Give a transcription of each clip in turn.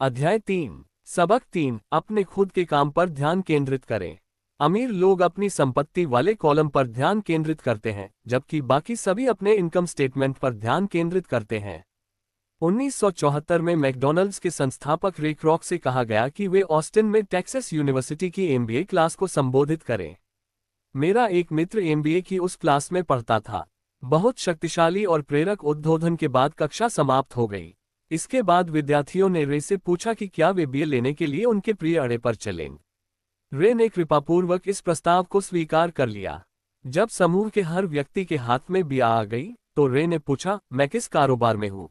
अध्याय 3। सबक 3। अपने खुद के काम पर ध्यान केंद्रित करें। अमीर लोग अपनी संपत्ति वाले कॉलम पर ध्यान केंद्रित करते हैं, जबकि बाकी सभी अपने इनकम स्टेटमेंट पर ध्यान केंद्रित करते हैं। 1974 में मैकडॉनल्ड्स के संस्थापक रे क्रॉक से कहा गया कि वे ऑस्टिन में टेक्सास यूनिवर्सिटी की एमबीए क्लास को संबोधित करें। मेरा एक मित्र एमबीए की उस क्लास में पढ़ता था। बहुत शक्तिशाली और प्रेरक उद्बोधन के बाद कक्षा समाप्त हो गई। इसके बाद विद्यार्थियों ने रे से पूछा कि क्या वे बीए लेने के लिए उनके प्रिय अड्डे पर चलें। रे ने कृपापूर्वक इस प्रस्ताव को स्वीकार कर लिया। जब समूह के हर व्यक्ति के हाथ में बीए आ गई, तो रे ने पूछा, मैं किस कारोबार में हूँ?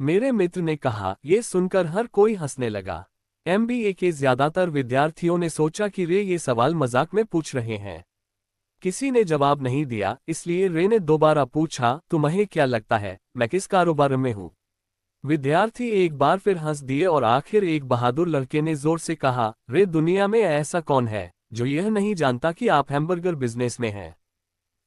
मेरे मित्र ने कहा। यह सुनकर हर कोई हंसने लगा। एमबीए के ज्यादातर विद्यार्थियों ने सोचा कि रे ये सवाल मजाक में पूछ रहे हैं। किसी ने जवाब नहीं दिया, इसलिए रे ने दोबारा पूछा, तुम्हें क्या लगता है, मैं किस कारोबार में हूँ? विद्यार्थी एक बार फिर हंस दिए और आखिर एक बहादुर लड़के ने जोर से कहा, रे, दुनिया में ऐसा कौन है जो यह नहीं जानता कि आप हैमबर्गर बिजनेस में हैं?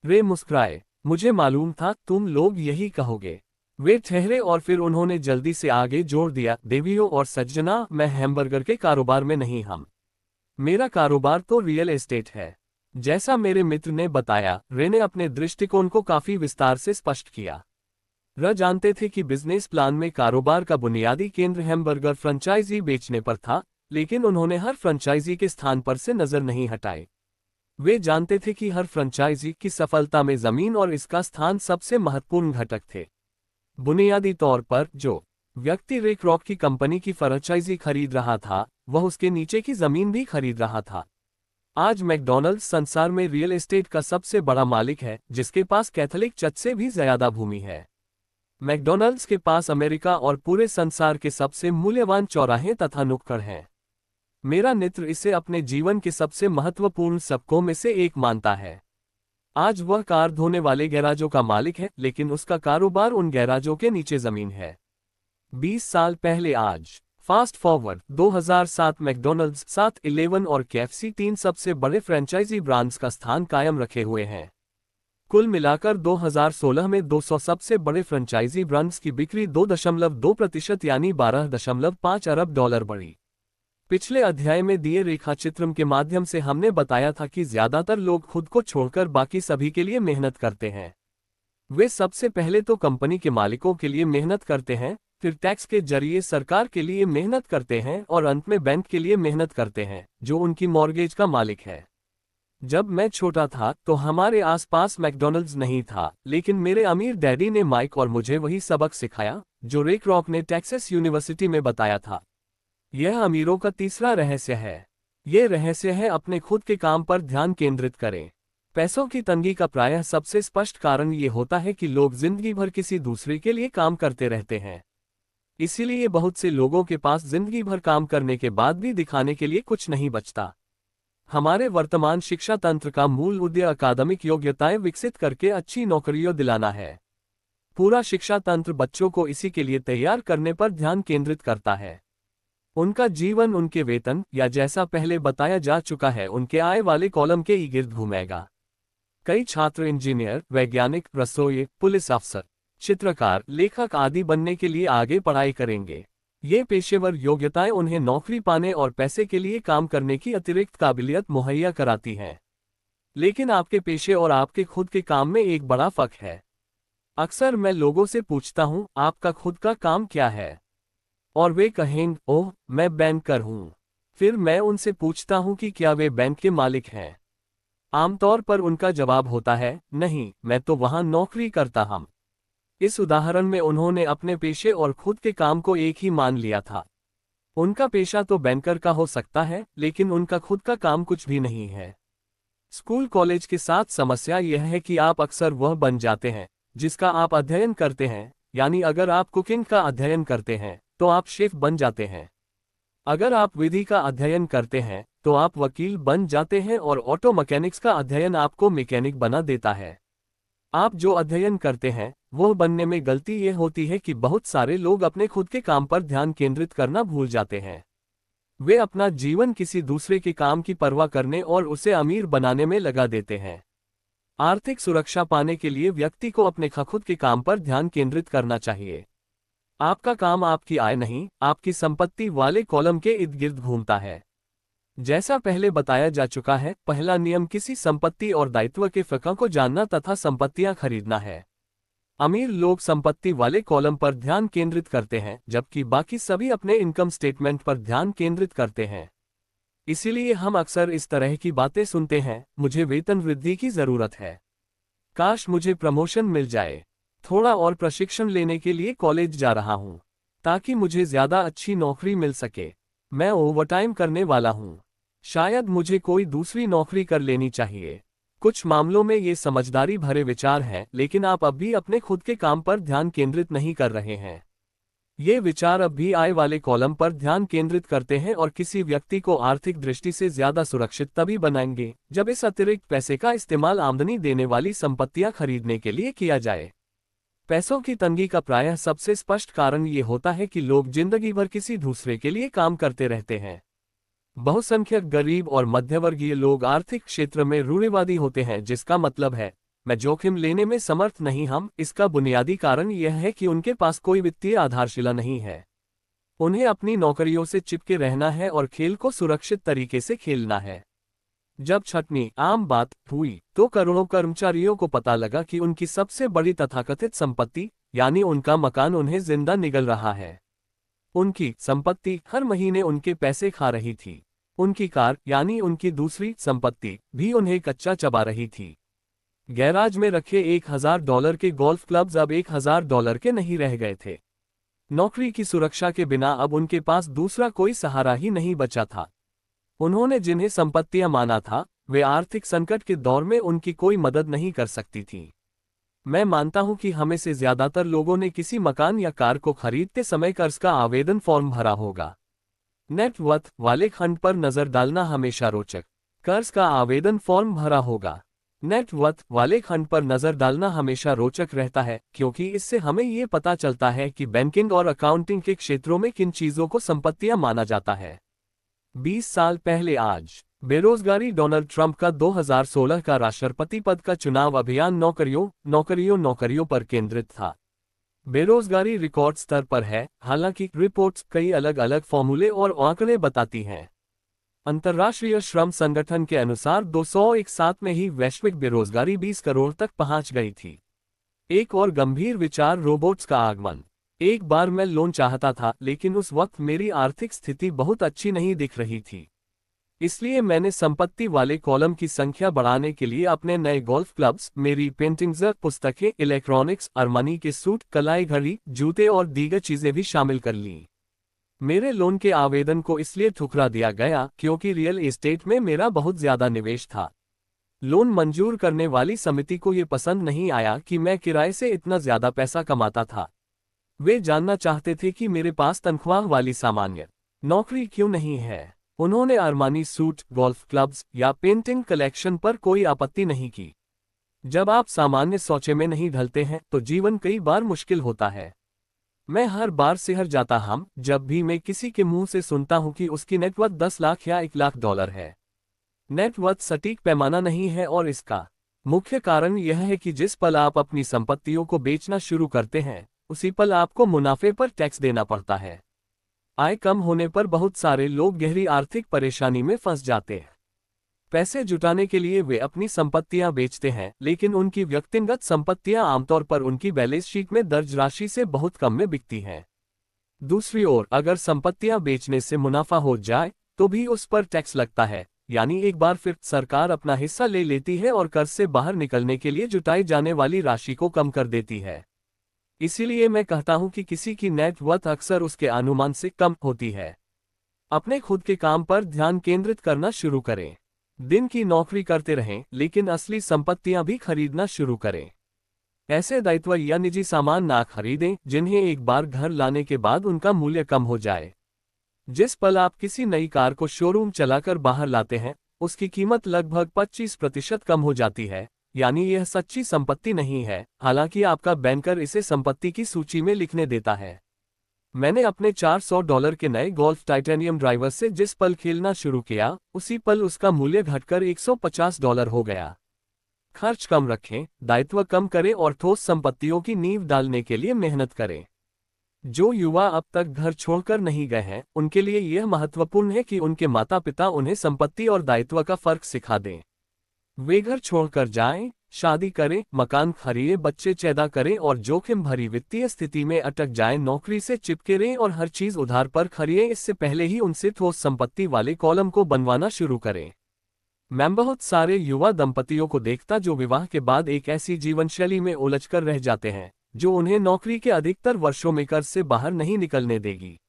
रे मुस्कुराए। मुझे मालूम था तुम लोग यही कहोगे। वे ठहरे और फिर उन्होंने जल्दी से आगे जोड़ दिया, देवियों और सज्जना, मैं हैमबर्गर के कारोबार में नहीं हूं। मेरा कारोबार तो रियल एस्टेट है। जैसा मेरे मित्र ने बताया, रे ने अपने दृष्टिकोण को काफी विस्तार से स्पष्ट किया। रे जानते थे कि बिजनेस प्लान में कारोबार का बुनियादी केंद्र हैमबर्गर फ्रेंचाइजी बेचने पर था, लेकिन उन्होंने हर फ्रेंचाइजी के स्थान पर से नजर नहीं हटाई। वे जानते थे कि हर फ्रेंचाइजी की सफलता में जमीन और इसका स्थान सबसे महत्वपूर्ण घटक थे। बुनियादी तौर पर जो व्यक्ति रे क्रॉक की कंपनी की फ्रेंचाइजी खरीद रहा था, वह उसके नीचे की जमीन भी खरीद रहा था। आज मैकडॉनल्ड्स संसार में रियल एस्टेट का सबसे बड़ा मालिक है, जिसके पास कैथोलिक चर्च से भी ज्यादा भूमि है। मैकडॉनल्ड्स के पास अमेरिका और पूरे संसार के सबसे मूल्यवान चौराहे तथा नुक्कड़ हैं। मेरा मित्र इसे अपने जीवन के सबसे महत्वपूर्ण सबकों में से एक मानता है। आज वह कार धोने वाले गैराजों का मालिक है, लेकिन उसका कारोबार उन गैराजों के नीचे जमीन है। 20 साल पहले आज, फास्ट फॉरवर्ड 2007, मैकडॉनल्ड्स 7-11 और केएफसी 3 सबसे बड़े फ्रेंचाइजी ब्रांड्स का स्थान कायम रखे हुए हैं। कुल मिलाकर 2016 में 200 सबसे बड़े फ्रेंचाइजी ब्रांड्स की बिक्री 2.2% यानी $12.5 अरब बढ़ी। पिछले अध्याय में दिए रेखाचित्र के माध्यम से हमने बताया था कि ज्यादातर लोग खुद को छोड़कर बाकी सभी के लिए मेहनत करते हैं। वे सबसे पहले तो कंपनी के मालिकों के लिए मेहनत करते हैं, फिर टैक्स के जरिए सरकार के लिए मेहनत करते हैं और अंत में बैंक के लिए मेहनत करते हैं, जो उनकी मॉर्गेज का मालिक है। जब मैं छोटा था तो हमारे आसपास मैकडॉनल्ड्स नहीं था, लेकिन मेरे अमीर डैडी ने माइक और मुझे वही सबक सिखाया जो रे क्रॉक ने टेक्सास यूनिवर्सिटी में बताया था। यह अमीरों का तीसरा रहस्य है। यह रहस्य है अपने खुद के काम पर ध्यान केंद्रित करें। पैसों की तंगी का प्रायः सबसे स्पष्ट कारण ये होता है कि लोग जिंदगी भर किसी दूसरे के लिए काम करते रहते हैं। इसीलिए बहुत से लोगों के पास जिंदगी भर काम करने के बाद भी दिखाने के लिए कुछ नहीं बचता। हमारे वर्तमान शिक्षा तंत्र का मूल उद्देश्य अकादमिक योग्यताएं विकसित करके अच्छी नौकरियां दिलाना है। पूरा शिक्षा तंत्र बच्चों को इसी के लिए तैयार करने पर ध्यान केंद्रित करता है। उनका जीवन उनके वेतन या जैसा पहले बताया जा चुका है उनके आय वाले कॉलम के इर्द घूमेगा। कई छात्र इंजीनियर, वैज्ञानिक, रसोई, पुलिस अफसर, चित्रकार, लेखक आदि बनने के लिए आगे पढ़ाई करेंगे। ये पेशेवर योग्यताएं उन्हें नौकरी पाने और पैसे के लिए काम करने की अतिरिक्त काबिलियत मुहैया कराती हैं। लेकिन आपके पेशे और आपके खुद के काम में एक बड़ा फर्क है। अक्सर मैं लोगों से पूछता हूं, आपका खुद का काम क्या है? और वे कहेंगे, ओह, मैं बैंकर हूं। फिर मैं उनसे पूछता हूं कि क्या वे बैंक के मालिक हैं? आमतौर पर उनका जवाब होता है, नहीं, मैं तो वहां नौकरी करता हूं। इस उदाहरण में उन्होंने अपने पेशे और खुद के काम को एक ही मान लिया था। उनका पेशा तो बैंकर का हो सकता है, लेकिन उनका खुद का काम कुछ भी नहीं है। स्कूल कॉलेज के साथ समस्या यह है कि आप अक्सर वह बन जाते हैं जिसका आप अध्ययन करते हैं। यानी अगर आप कुकिंग का अध्ययन करते हैं तो आप शेफ बन जाते हैं। अगर आप विधि का अध्ययन करते हैं तो आप वकील बन जाते हैं और ऑटो मैकेनिक्स का अध्ययन आपको मैकेनिक बना देता है। आप जो अध्ययन करते हैं वह बनने में गलती यह होती है कि बहुत सारे लोग अपने खुद के काम पर ध्यान केंद्रित करना भूल जाते हैं। वे अपना जीवन किसी दूसरे के काम की परवाह करने और उसे अमीर बनाने में लगा देते हैं। आर्थिक सुरक्षा पाने के लिए व्यक्ति को अपने खुद के काम पर ध्यान केंद्रित करना चाहिए। आपका काम आपकी आय नहीं, आपकी संपत्ति वाले कॉलम के इर्द गिर्द घूमता है। जैसा पहले बताया जा चुका है, पहला नियम किसी संपत्ति और दायित्व के फर्क को जानना तथा संपत्तियां खरीदना है। अमीर लोग संपत्ति वाले कॉलम पर ध्यान केंद्रित करते हैं, जबकि बाकी सभी अपने इनकम स्टेटमेंट पर ध्यान केंद्रित करते हैं। इसीलिए हम अक्सर इस तरह की बातें सुनते हैं, मुझे वेतन वृद्धि की जरूरत है, काश मुझे प्रमोशन मिल जाए, थोड़ा और प्रशिक्षण लेने के लिए कॉलेज जा रहा हूं ताकि मुझे ज्यादा अच्छी नौकरी मिल सके, मैं ओवरटाइम करने वाला हूं, शायद मुझे कोई दूसरी नौकरी कर लेनी चाहिए। कुछ मामलों में ये समझदारी भरे विचार हैं, लेकिन आप अब भी अपने खुद के काम पर ध्यान केंद्रित नहीं कर रहे हैं। ये विचार अब भी आय वाले कॉलम पर ध्यान केंद्रित करते हैं और किसी व्यक्ति को आर्थिक दृष्टि से ज्यादा सुरक्षित तभी बनाएंगे जब इस अतिरिक्त पैसे का इस्तेमाल आमदनी देने वाली संपत्तियां खरीदने के लिए किया जाए। पैसों की तंगी का प्रायः सबसे स्पष्ट कारण ये होता है कि लोग जिंदगी भर किसी दूसरे के लिए काम करते रहते हैं। बहुसंख्यक गरीब और मध्यवर्गीय लोग आर्थिक क्षेत्र में रूढ़िवादी होते हैं, जिसका मतलब है मैं जोखिम लेने में समर्थ नहीं। हम इसका बुनियादी कारण यह है कि उनके पास कोई वित्तीय आधारशिला नहीं है। उन्हें अपनी नौकरियों से चिपके रहना है और खेल को सुरक्षित तरीके से खेलना है। जब छठवीं आम बात हुई तो करोड़ों कर्मचारियों को पता लगा कि उनकी सबसे बड़ी तथाकथित संपत्ति यानी उनका मकान उन्हें जिंदा निगल रहा है। उनकी संपत्ति हर महीने उनके पैसे खा रही थी। उनकी कार यानी उनकी दूसरी संपत्ति भी उन्हें कच्चा चबा रही थी। गैराज में रखे $1000 के गोल्फ क्लब्स अब $1000 के नहीं रह गए थे। नौकरी की सुरक्षा के बिना अब उनके पास दूसरा कोई सहारा ही नहीं बचा था। उन्होंने जिन्हें संपत्तियां माना था, वे आर्थिक संकट के दौर में उनकी कोई मदद नहीं कर सकती थीं। मैं मानता हूं कि हमें से ज्यादातर लोगों ने किसी मकान या कार को खरीदते समय कर्ज का आवेदन फॉर्म भरा होगा। नेटवर्थ वाले खंड पर नजर डालना हमेशा रोचक। कर्ज का आवेदन फॉर्म भरा होगा। नेटवर्थ वाले खंड पर नजर डालना हमेशा रोचक रहता है, क्योंकि इससे हमें ये पता चलता है कि बैंकिंग और अकाउंटिंग के क्षेत्रों में किन चीजों को संपत्तियां माना जाता है। 20 साल पहले आज बेरोजगारी डोनाल्ड ट्रंप का 2016 का राष्ट्रपति पद का चुनाव अभियान नौकरियों पर केंद्रित था। बेरोजगारी रिकॉर्ड स्तर पर है, हालांकि रिपोर्ट्स कई अलग अलग फॉर्मूले और आंकड़े बताती हैं। अंतर्राष्ट्रीय श्रम संगठन के अनुसार 2001 में ही वैश्विक बेरोजगारी 20 करोड़ तक पहुंच गई थी। एक और गंभीर विचार रोबोट्स का आगमन। एक बार मैं लोन चाहता था, लेकिन उस वक्त मेरी आर्थिक स्थिति बहुत अच्छी नहीं दिख रही थी। इसलिए मैंने संपत्ति वाले कॉलम की संख्या बढ़ाने के लिए अपने नए गोल्फ क्लब्स, मेरी पेंटिंग्स, पुस्तकें, इलेक्ट्रॉनिक्स, अरमानी के सूट, कलाई घड़ी, जूते और दीगर चीजें भी शामिल कर लीं। मेरे लोन के आवेदन को इसलिए ठुकरा दिया गया क्योंकि रियल एस्टेट में मेरा बहुत ज्यादा निवेश था। लोन मंजूर करने वाली समिति को ये पसंद नहीं आया कि मैं किराए से इतना ज्यादा पैसा कमाता था। वे जानना चाहते थे कि मेरे पास तनख्वाह वाली सामान्य नौकरी क्यों नहीं है। उन्होंने अरमानी सूट, गोल्फ क्लब्स या पेंटिंग कलेक्शन पर कोई आपत्ति नहीं की। जब आप सामान्य सोचे में नहीं ढलते हैं तो जीवन कई बार मुश्किल होता है। मैं हर बार सिहर जाता हूं जब भी मैं किसी के मुंह से सुनता हूं कि उसकी नेटवर्थ 10 लाख या $1 लाख है। नेटवर्थ सटीक पैमाना नहीं है और इसका मुख्य कारण यह है कि जिस पल आप अपनी संपत्तियों को बेचना शुरू करते हैं, उसी पल आपको मुनाफे पर टैक्स देना पड़ता है। आय कम होने पर बहुत सारे लोग गहरी आर्थिक परेशानी में फंस जाते हैं। पैसे जुटाने के लिए वे अपनी संपत्तियां बेचते हैं, लेकिन उनकी व्यक्तिगत संपत्तियां आमतौर पर उनकी बैलेंस शीट में दर्ज राशि से बहुत कम में बिकती हैं। दूसरी ओर, अगर संपत्तियां बेचने से मुनाफा हो जाए तो भी उस पर टैक्स लगता है, यानी एक बार फिर सरकार अपना हिस्सा ले लेती है और कर्ज से बाहर निकलने के लिए जुटाई जाने वाली राशि को कम कर देती है। इसीलिए मैं कहता हूं कि किसी की नेटवर्थ अक्सर उसके अनुमान से कम होती है। अपने खुद के काम पर ध्यान केंद्रित करना शुरू करें। दिन की नौकरी करते रहें, लेकिन असली संपत्तियां भी खरीदना शुरू करें। ऐसे दायित्व या निजी सामान ना खरीदें जिन्हें एक बार घर लाने के बाद उनका मूल्य कम हो जाए। जिस पल आप किसी नई कार को शोरूम चलाकर बाहर लाते हैं, उसकी कीमत लगभग 25% कम हो जाती है, यानी यह सच्ची संपत्ति नहीं है, हालांकि आपका बैंकर इसे संपत्ति की सूची में लिखने देता है। मैंने अपने $400 के नए गोल्फ टाइटेनियम ड्राइवर से जिस पल खेलना शुरू किया, उसी पल उसका मूल्य घटकर $150 हो गया। खर्च कम रखें, दायित्व कम करें और ठोस संपत्तियों की नींव डालने के लिए मेहनत करें। जो युवा अब तक घर छोड़कर नहीं गए हैं, उनके लिए यह महत्वपूर्ण है कि उनके माता पिता उन्हें संपत्ति और दायित्व का फर्क सिखा दें। वे घर छोड़कर जाएं, शादी करें, मकान खरीदें, बच्चे पैदा करें और जोखिम भरी वित्तीय स्थिति में अटक जाएं, नौकरी से चिपके रहें और हर चीज उधार पर खरीदें, इससे पहले ही उनसे ठोस संपत्ति वाले कॉलम को बनवाना शुरू करें। मैं बहुत सारे युवा दंपतियों को देखता जो विवाह के बाद एक ऐसी जीवनशैली में उलझकर रह जाते हैं जो उन्हें नौकरी के अधिकतर वर्षों में कर्ज से बाहर नहीं निकलने देगी।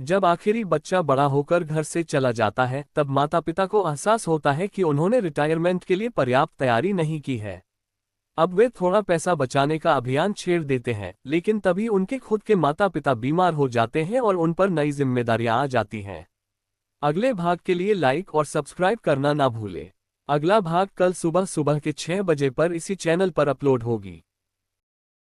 जब आखिरी बच्चा बड़ा होकर घर से चला जाता है, तब माता पिता को एहसास होता है कि उन्होंने रिटायरमेंट के लिए पर्याप्त तैयारी नहीं की है। अब वे थोड़ा पैसा बचाने का अभियान छेड़ देते हैं, लेकिन तभी उनके खुद के माता पिता बीमार हो जाते हैं और उन पर नई जिम्मेदारियां आ जाती हैं। अगले भाग के लिए लाइक और सब्सक्राइब करना ना भूलें। अगला भाग कल सुबह के 6 बजे पर इसी चैनल पर अपलोड होगी।